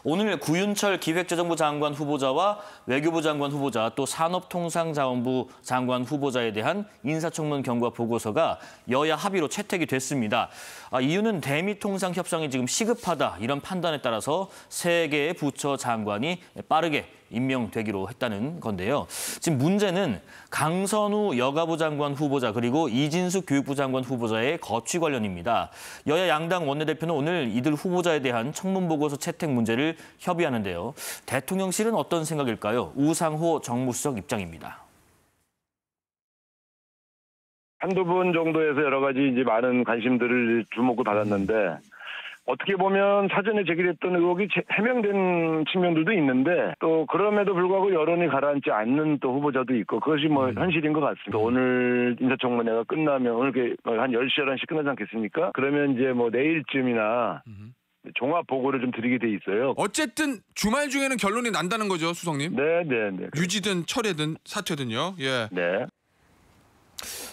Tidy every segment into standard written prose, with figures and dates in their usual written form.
오늘 구윤철 기획재정부 장관 후보자와 외교부 장관 후보자 또 산업통상자원부 장관 후보자에 대한 인사청문 경과 보고서가 여야 합의로 채택이 됐습니다. 이유는 대미통상 협상이 지금 시급하다 이런 판단에 따라서 세 개의 부처 장관이 빠르게 임명되기로 했다는 건데요. 지금 문제는 강선우 여가부 장관 후보자 그리고 이진숙 교육부 장관 후보자의 거취 관련입니다. 여야 양당 원내대표는 오늘 이들 후보자에 대한 청문 보고서 채택 문제를 협의하는데요. 대통령실은 어떤 생각일까요? 우상호 정무수석 입장입니다. 한두 분 정도에서 여러 가지 이제 많은 관심들을 주목을 받았는데 어떻게 보면 사전에 제기됐던 의혹이 해명된 측면들도 있는데 또 그럼에도 불구하고 여론이 가라앉지 않는 또 후보자도 있고 그것이 뭐 현실인 것 같습니다. 오늘 인사청문회가 끝나면 오늘 한 10시, 11시 끝나지 않겠습니까? 그러면 이제 뭐 내일쯤이나 종합 보고를 좀 드리게 돼 있어요. 어쨌든 주말 중에는 결론이 난다는 거죠, 수석님? 네. 유지든 철회든 사퇴든요. 예. 네.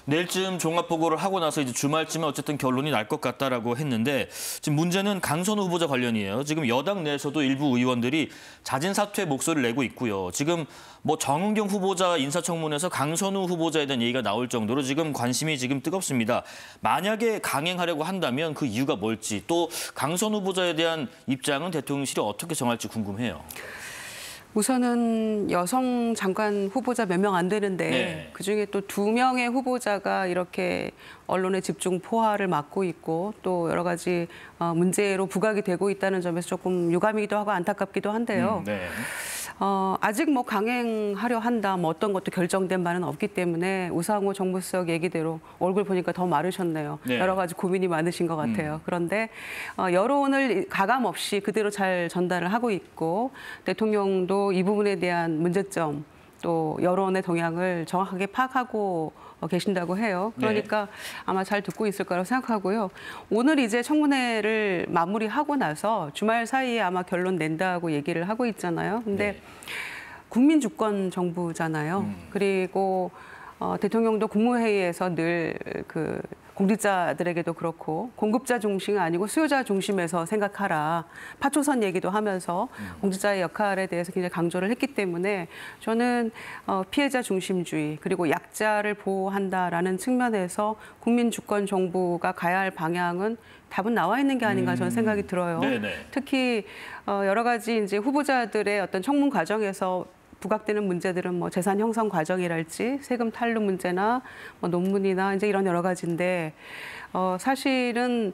내일쯤 종합보고를 하고 나서 이제 주말쯤에 어쨌든 결론이 날 것 같다라고 했는데 지금 문제는 강선우 후보자 관련이에요. 지금 여당 내에서도 일부 의원들이 자진 사퇴 목소리를 내고 있고요. 지금 뭐 정은경 후보자 인사청문회에서 강선우 후보자에 대한 얘기가 나올 정도로 지금 관심이 지금 뜨겁습니다. 만약에 강행하려고 한다면 그 이유가 뭘지 또 강선우 후보자에 대한 입장은 대통령실이 어떻게 정할지 궁금해요. 우선은 여성 장관 후보자 몇 명 안 되는데 네. 그중에 또 2명의 후보자가 이렇게 언론의 집중 포화를 막고 있고 또 여러 가지 문제로 부각이 되고 있다는 점에서 조금 유감이기도 하고 안타깝기도 한데요. 네. 아직 뭐 강행하려 한다, 뭐 어떤 것도 결정된 바는 없기 때문에 우상호 정무수석 얘기대로 얼굴 보니까 더 마르셨네요. 네. 여러 가지 고민이 많으신 것 같아요. 그런데 여론을 가감 없이 그대로 잘 전달을 하고 있고 대통령도 이 부분에 대한 문제점 또 여론의 동향을 정확하게 파악하고 계신다고 해요. 그러니까 아마 잘 듣고 있을 거라고 생각하고요. 오늘 이제 청문회를 마무리하고 나서 주말 사이에 아마 결론 낸다고 얘기를 하고 있잖아요. 근데 국민주권 정부잖아요. 그리고 대통령도 국무회의에서 늘 그 공직자들에게도 그렇고 공급자 중심이 아니고 수요자 중심에서 생각하라. 파초선 얘기도 하면서 공직자의 역할에 대해서 굉장히 강조를 했기 때문에 저는 피해자 중심주의 그리고 약자를 보호한다라는 측면에서 국민주권 정부가 가야 할 방향은 답은 나와 있는 게 아닌가 저는 생각이 들어요. 특히 여러 가지 이제 후보자들의 어떤 청문 과정에서 부각되는 문제들은 뭐 재산 형성 과정이랄지 세금 탈루 문제나 뭐 논문이나 이제 이런 여러 가지인데 사실은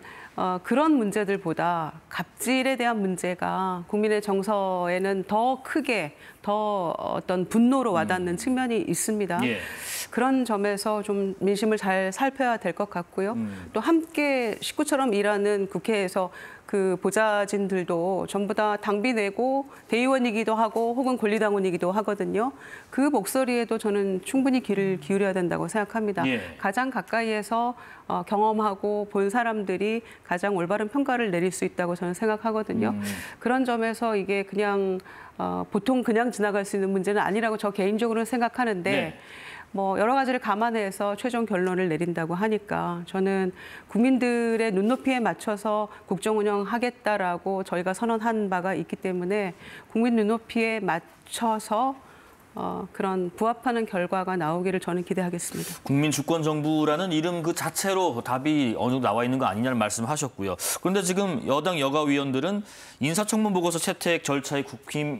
그런 문제들보다 갑질에 대한 문제가 국민의 정서에는 더 크게 더 어떤 분노로 와닿는 측면이 있습니다. 그런 점에서 좀 민심을 잘 살펴야 될 것 같고요. 또 함께 식구처럼 일하는 국회에서 그 보좌진들도 전부 다 당비 내고 대의원이기도 하고 혹은 권리당원이기도 하거든요. 그 목소리에도 저는 충분히 귀를 기울여야 된다고 생각합니다. 가장 가까이에서 경험하고 본 사람들이 가장 올바른 평가를 내릴 수 있다고 저는 생각하거든요. 그런 점에서 이게 그냥 보통 그냥 지나갈 수 있는 문제는 아니라고 저 개인적으로는 생각하는데 뭐 여러 가지를 감안해서 최종 결론을 내린다고 하니까 저는 국민들의 눈높이에 맞춰서 국정 운영하겠다라고 저희가 선언한 바가 있기 때문에 국민 눈높이에 맞춰서 그런 부합하는 결과가 나오기를 저는 기대하겠습니다. 국민주권정부라는 이름 그 자체로 답이 어느 정도 나와 있는 거 아니냐는 말씀하셨고요. 그런데 지금 여당 여가위원들은 인사청문 보고서 채택 절차에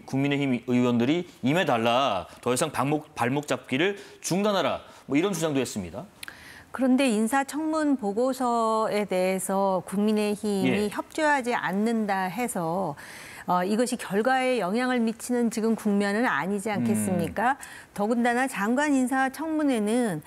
국민의힘 의원들이 임해달라. 더 이상 발목 잡기를 중단하라. 뭐 이런 주장도 했습니다. 그런데 인사청문 보고서에 대해서 국민의힘이 협조하지 않는다 해서 이것이 결과에 영향을 미치는 지금 국면은 아니지 않겠습니까? 더군다나 장관 인사청문회는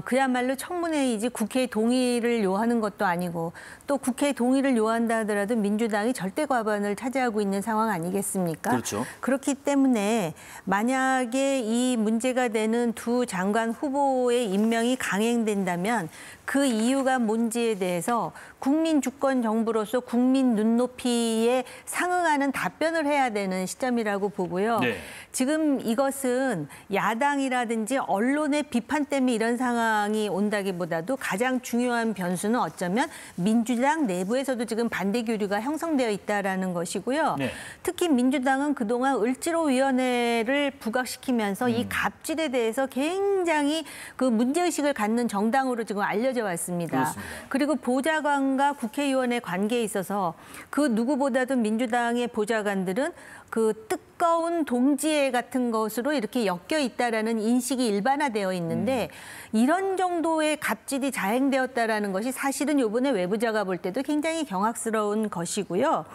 그야말로 청문회이지 국회의 동의를 요하는 것도 아니고 또 국회의 동의를 요한다 하더라도 민주당이 절대 과반을 차지하고 있는 상황 아니겠습니까? 그렇죠. 그렇기 때문에 만약에 이 문제가 되는 두 장관 후보의 임명이 강행된다면 그 이유가 뭔지에 대해서 국민 주권 정부로서 국민 눈높이에 상응하는 많은 답변을 해야 되는 시점이라고 보고요. 네. 지금 이것은 야당이라든지 언론의 비판 때문에 이런 상황이 온다기보다도 가장 중요한 변수는 어쩌면 민주당 내부에서도 지금 반대 교류가 형성되어 있다라는 것이고요. 네. 특히 민주당은 그동안 을지로위원회를 부각시키면서 이 갑질에 대해서 굉장히 그 문제의식을 갖는 정당으로 지금 알려져 왔습니다. 그렇습니다. 그리고 보좌관과 국회의원의 관계에 있어서 그 누구보다도 민주당의 보좌관들은 그 뜨거운 동지애 같은 것으로 이렇게 엮여 있다라는 인식이 일반화되어 있는데 이런 정도의 갑질이 자행되었다라는 것이 사실은 이번에 외부자가 볼 때도 굉장히 경악스러운 것이고요.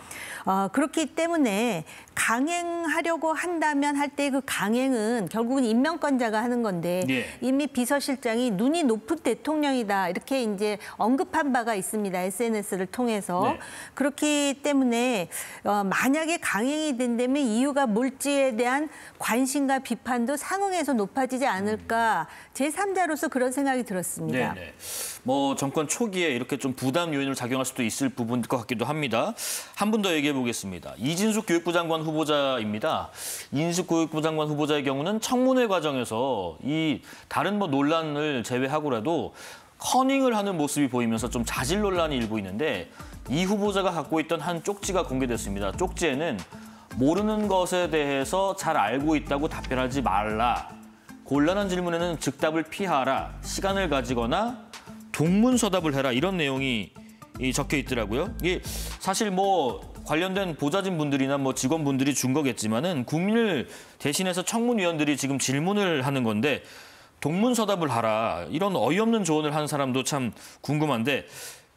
그렇기 때문에 강행하려고 한다면 할 때 그 강행은 결국은 임명권자가 하는 건데 예. 이미 비서실장이 눈이 높은 대통령이다 이렇게 이제 언급한 바가 있습니다. SNS를 통해서. 네. 그렇기 때문에 만약에 강행이 된다면 이유가 뭘지에 대한 관심과 비판도 상응해서 높아지지 않을까 제3자로서 그런 생각이 들었습니다. 네네. 뭐 정권 초기에 이렇게 좀 부담 요인으로 작용할 수도 있을 부분일 것 같기도 합니다. 한 분 더 얘기해 보겠습니다. 이진숙 교육부 장관 후보자입니다. 이진숙 교육부 장관 후보자의 경우는 청문회 과정에서 이 다른 뭐 논란을 제외하고라도 커닝을 하는 모습이 보이면서 좀 자질 논란이 일부 있는데 이 후보자가 갖고 있던 한 쪽지가 공개됐습니다. 쪽지에는 모르는 것에 대해서 잘 알고 있다고 답변하지 말라. 곤란한 질문에는 즉답을 피하라. 시간을 가지거나 동문서답을 해라. 이런 내용이 적혀 있더라고요. 이게 사실 뭐 관련된 보좌진 분들이나 뭐 직원분들이 준 거겠지만은 국민을 대신해서 청문위원들이 지금 질문을 하는 건데 동문서답을 하라. 이런 어이없는 조언을 한 사람도 참 궁금한데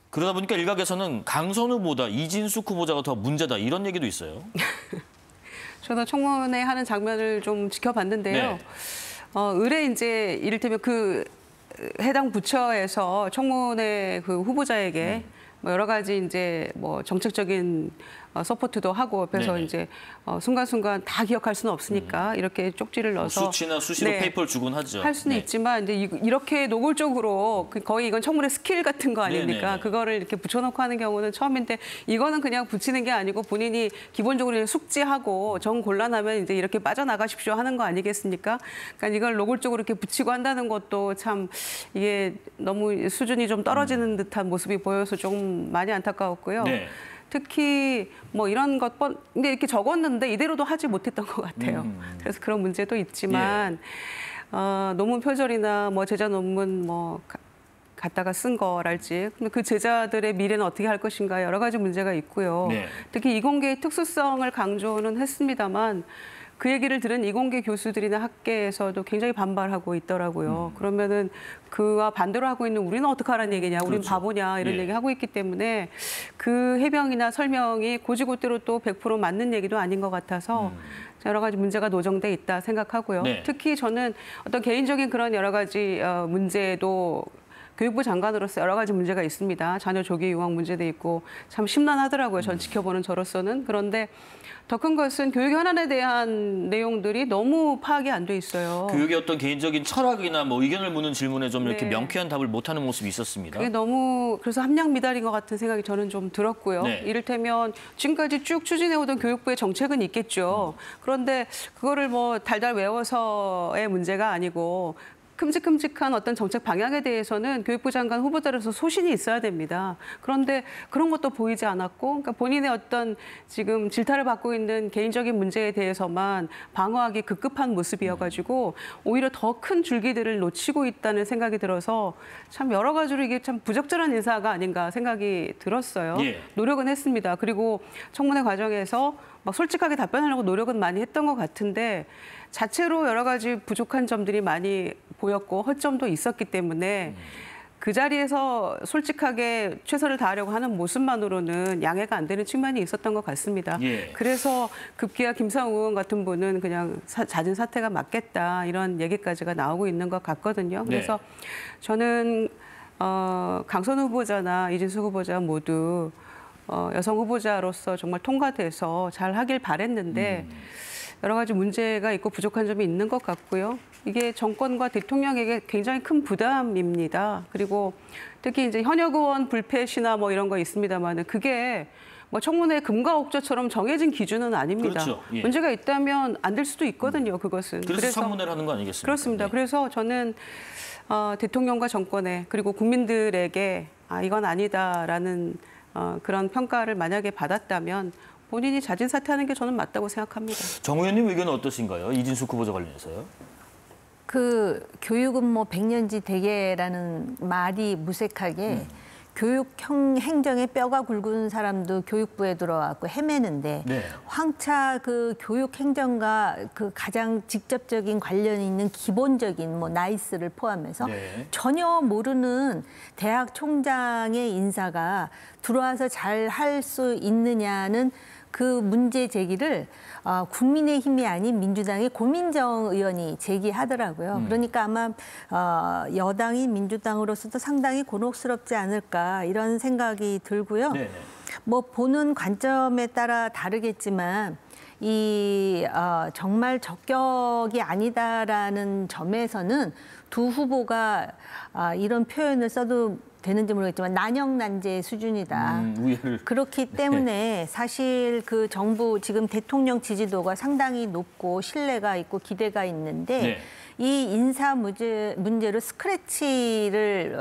그러다 보니까 일각에서는 강선 후보다 이진숙 후보자가 더 문제다. 이런 얘기도 있어요. 저도 청문회 하는 장면을 좀 지켜봤는데요. 네. 의뢰 이제 이를테면 그 해당 부처에서 청문회 그 후보자에게 뭐 여러 가지 이제 뭐 정책적인 서포트도 하고 옆에서 네네. 이제 순간순간 다 기억할 수는 없으니까 이렇게 쪽지를 넣어서 수치나 수시로 네. 페이퍼를 주곤 하죠. 할 수는 네. 있지만 이제 이렇게 노골적으로 거의 이건 청문회 스킬 같은 거 아닙니까? 네네네. 그거를 이렇게 붙여놓고 하는 경우는 처음인데 이거는 그냥 붙이는 게 아니고 본인이 기본적으로 숙지하고 정 곤란하면 이제 이렇게 빠져나가십시오 하는 거 아니겠습니까? 그러니까 이걸 노골적으로 이렇게 붙이고 한다는 것도 참 이게 너무 수준이 좀 떨어지는 듯한 모습이 보여서 좀 많이 안타까웠고요. 네. 특히 뭐 이런 것 근데 이렇게 적었는데 이대로도 하지 못했던 것 같아요. 그래서 그런 문제도 있지만 논문 표절이나 뭐 제자 논문 뭐 갖다가 쓴 거랄지 근데 그 제자들의 미래는 어떻게 할 것인가 여러 가지 문제가 있고요. 네. 특히 이공계의 특수성을 강조는 했습니다만 그 얘기를 들은 이공계 교수들이나 학계에서도 굉장히 반발하고 있더라고요. 그러면은 그와 반대로 하고 있는 우리는 어떡하라는 얘기냐, 우린 그렇죠. 바보냐 이런 예. 얘기 하고 있기 때문에 그 해명이나 설명이 고지고대로 또 100% 맞는 얘기도 아닌 것 같아서 여러 가지 문제가 노정돼 있다 생각하고요. 네. 특히 저는 어떤 개인적인 그런 여러 가지 문제도 교육부 장관으로서 여러 가지 문제가 있습니다. 자녀 조기 유학 문제도 있고 참 심란하더라고요. 전 지켜보는 저로서는. 그런데 더 큰 것은 교육 현안에 대한 내용들이 너무 파악이 안 돼 있어요. 교육의 어떤 개인적인 철학이나 뭐 의견을 묻는 질문에 좀 이렇게 네. 명쾌한 답을 못하는 모습이 있었습니다. 그게 너무 그래서 함량 미달인 것 같은 생각이 저는 좀 들었고요. 네. 이를테면 지금까지 쭉 추진해오던 교육부의 정책은 있겠죠. 그런데 그거를 뭐 달달 외워서의 문제가 아니고 큼직큼직한 어떤 정책 방향에 대해서는 교육부 장관 후보자로서 소신이 있어야 됩니다. 그런데 그런 것도 보이지 않았고, 그러니까 본인의 어떤 지금 질타를 받고 있는 개인적인 문제에 대해서만 방어하기 급급한 모습이어가지고 오히려 더 큰 줄기들을 놓치고 있다는 생각이 들어서 참 여러 가지로 이게 참 부적절한 인사가 아닌가 생각이 들었어요. 예. 노력은 했습니다. 그리고 청문회 과정에서 막 솔직하게 답변하려고 노력은 많이 했던 것 같은데 자체로 여러 가지 부족한 점들이 많이 보였고 허점도 있었기 때문에 그 자리에서 솔직하게 최선을 다하려고 하는 모습만으로는 양해가 안 되는 측면이 있었던 것 같습니다. 예. 그래서 급기야 김상우 의원 같은 분은 그냥 잦은 사퇴가 맞겠다 이런 얘기까지가 나오고 있는 것 같거든요. 그래서 저는 강선 후보자나 이진숙 후보자 모두 여성 후보자로서 정말 통과돼서 잘 하길 바랬는데 여러 가지 문제가 있고 부족한 점이 있는 것 같고요. 이게 정권과 대통령에게 굉장히 큰 부담입니다. 그리고 특히 이제 현역 의원 불패시나 뭐 이런 거 있습니다만은 그게 뭐 청문회 금과 옥조처럼 정해진 기준은 아닙니다. 그렇죠. 예. 문제가 있다면 안 될 수도 있거든요. 그것은. 그래서 청문회를 하는 거 아니겠습니까? 그렇습니다. 네. 그래서 저는 대통령과 정권에 그리고 국민들에게 이건 아니다라는 그런 평가를 만약에 받았다면 본인이 자진 사퇴하는 게 저는 맞다고 생각합니다. 정 의원님 의견은 어떠신가요? 이진숙 후보자 관련해서요? 그 교육은 뭐 백년지 대계라는 말이 무색하게 교육 행정에 뼈가 굵은 사람도 교육부에 들어왔고 헤매는데 네. 황차 그 교육 행정과 그 가장 직접적인 관련이 있는 기본적인 뭐 나이스를 포함해서 네. 전혀 모르는 대학 총장의 인사가 들어와서 잘 할 수 있느냐는 그 문제 제기를 국민의힘이 아닌 민주당의 고민정 의원이 제기하더라고요. 그러니까 아마 여당이 민주당으로서도 상당히 곤혹스럽지 않을까 이런 생각이 들고요. 네. 뭐 보는 관점에 따라 다르겠지만 이 정말 적격이 아니다라는 점에서는 두 후보가 이런 표현을 써도 되는지 모르겠지만 난영난제 수준이다. 우열을. 그렇기 때문에 사실 그 정부 지금 대통령 지지도가 상당히 높고 신뢰가 있고 기대가 있는데 네. 이 인사 문제로 스크래치를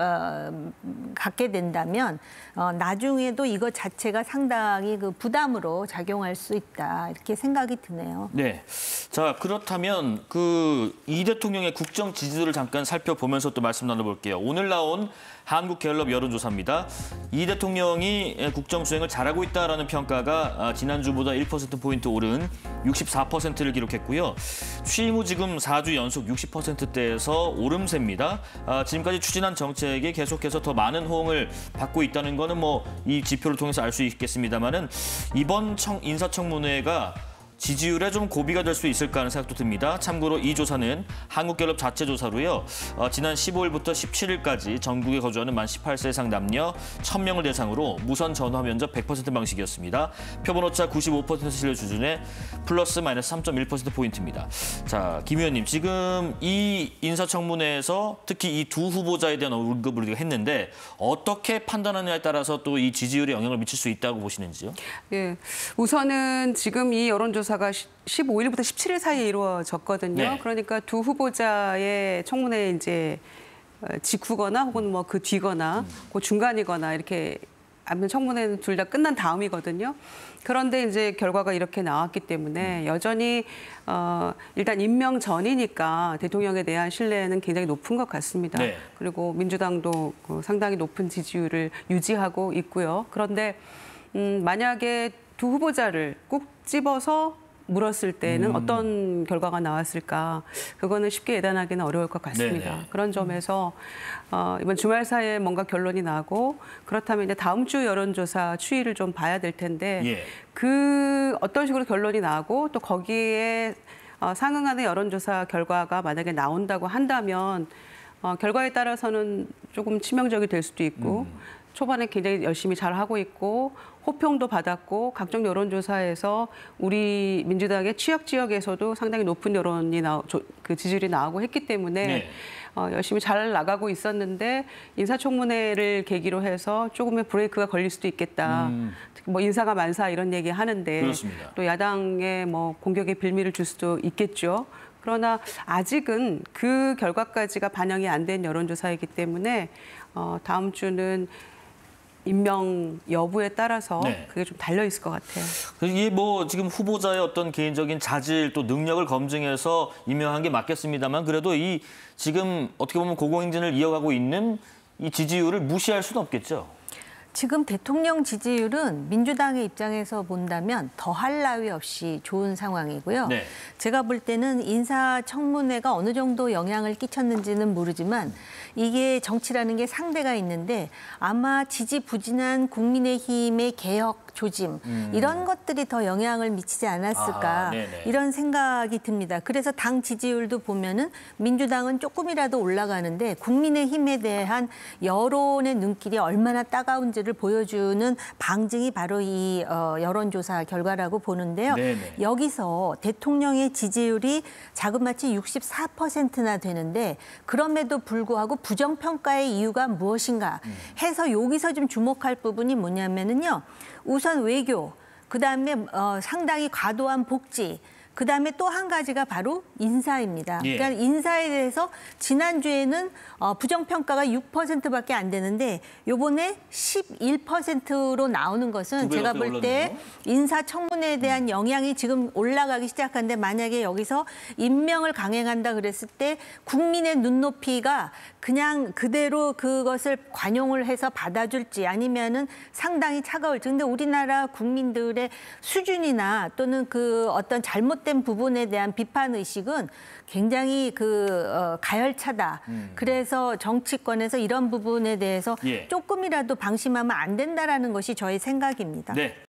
갖게 된다면 나중에도 이것 자체가 상당히 그 부담으로 작용할 수 있다 이렇게 생각이 드네요. 네. 자, 그렇다면 그 이 대통령의 국정 지지도를 잠깐 살펴보면서 또 말씀 나눠볼게요. 오늘 나온 한국갤럽 여론조사입니다. 이 대통령이 국정 수행을 잘하고 있다라는 평가가 지난주보다 1%포인트 오른 64%를 기록했고요. 취임 후 지금 4주 연속 60%대에서 오름세입니다. 지금까지 추진한 정책이 계속해서 더 많은 호응을 받고 있다는 거는 뭐 이 지표를 통해서 알 수 있겠습니다만은 이번 인사청문회가 지지율에 좀 고비가 될 수 있을까 하는 생각도 듭니다. 참고로 이 조사는 한국갤럽 자체 조사로요. 지난 15일부터 17일까지 전국에 거주하는 만 18세 이상 남녀 1,000명을 대상으로 무선 전화 면접 100% 방식이었습니다. 표본오차 95% 신뢰 수준에 플러스 마이너스 3.1%포인트입니다. 자, 김 의원님, 지금 이 인사청문회에서 특히 이 두 후보자에 대한 언급을 우리가 했는데 어떻게 판단하느냐에 따라서 또 이 지지율에 영향을 미칠 수 있다고 보시는지요? 예, 우선은 지금 이 여론조사가 15일부터 17일 사이에 이루어졌거든요. 네. 그러니까 두 후보자의 청문회 이제 직후거나 혹은 뭐 그 뒤거나 그 중간이거나 이렇게 아무튼 청문회는 둘 다 끝난 다음이거든요. 그런데 이제 결과가 이렇게 나왔기 때문에 여전히 일단 임명 전이니까 대통령에 대한 신뢰는 굉장히 높은 것 같습니다. 네. 그리고 민주당도 상당히 높은 지지율을 유지하고 있고요. 그런데 만약에 두 후보자를 꼭 집어서 물었을 때는 어떤 결과가 나왔을까? 그거는 쉽게 예단하기는 어려울 것 같습니다. 네네. 그런 점에서 이번 주말 사이에 뭔가 결론이 나고 그렇다면 이제 다음 주 여론조사 추이를 좀 봐야 될 텐데 예. 그 어떤 식으로 결론이 나고 또 거기에 상응하는 여론조사 결과가 만약에 나온다고 한다면 결과에 따라서는 조금 치명적이 될 수도 있고 초반에 굉장히 열심히 잘하고 있고 호평도 받았고 각종 여론조사에서 우리 민주당의 취약 지역에서도 상당히 높은 여론이 그 지지율이 나오고 했기 때문에 네. 열심히 잘 나가고 있었는데 인사청문회를 계기로 해서 조금의 브레이크가 걸릴 수도 있겠다. 특히 뭐 인사가 만사 이런 얘기 하는데 그렇습니다. 또 야당에 뭐 공격의 빌미를 줄 수도 있겠죠. 그러나 아직은 그 결과까지가 반영이 안 된 여론조사이기 때문에 다음 주는 임명 여부에 따라서 네. 그게 좀 달려 있을 것 같아요. 이게 뭐 지금 후보자의 어떤 개인적인 자질 또 능력을 검증해서 임명한 게 맞겠습니다만 그래도 이 지금 어떻게 보면 고공행진을 이어가고 있는 이 지지율을 무시할 수는 없겠죠. 지금 대통령 지지율은 민주당의 입장에서 본다면 더할 나위 없이 좋은 상황이고요. 네. 제가 볼 때는 인사청문회가 어느 정도 영향을 끼쳤는지는 모르지만 이게 정치라는 게 상대가 있는데 아마 지지부진한 국민의힘의 개혁 조짐 이런 것들이 더 영향을 미치지 않았을까 이런 생각이 듭니다. 그래서 당 지지율도 보면은 민주당은 조금이라도 올라가는데 국민의힘에 대한 여론의 눈길이 얼마나 따가운지를 모습들을 보여주는 방증이 바로 이 여론조사 결과라고 보는데요. 네네. 여기서 대통령의 지지율이 자그마치 64%나 되는데 그럼에도 불구하고 부정평가의 이유가 무엇인가 해서 여기서 좀 주목할 부분이 뭐냐면은요. 우선 외교, 그다음에 상당히 과도한 복지, 그다음에 또 한 가지가 바로 인사입니다. 예. 그러니까 인사에 대해서 지난주에는 부정평가가 6%밖에 안 되는데 요번에 11%로 나오는 것은 두 배가 제가 더 볼 때 올랐네요. 인사청문회에 대한 영향이 지금 올라가기 시작하는데 만약에 여기서 임명을 강행한다 그랬을 때 국민의 눈높이가 그냥 그대로 그것을 관용을 해서 받아줄지 아니면은 상당히 차가울지. 근데 우리나라 국민들의 수준이나 또는 그 어떤 잘못된 부분에 대한 비판 의식은 굉장히 가열차다. 그래서 정치권에서 이런 부분에 대해서 예. 조금이라도 방심하면 안 된다라는 것이 저의 생각입니다. 네.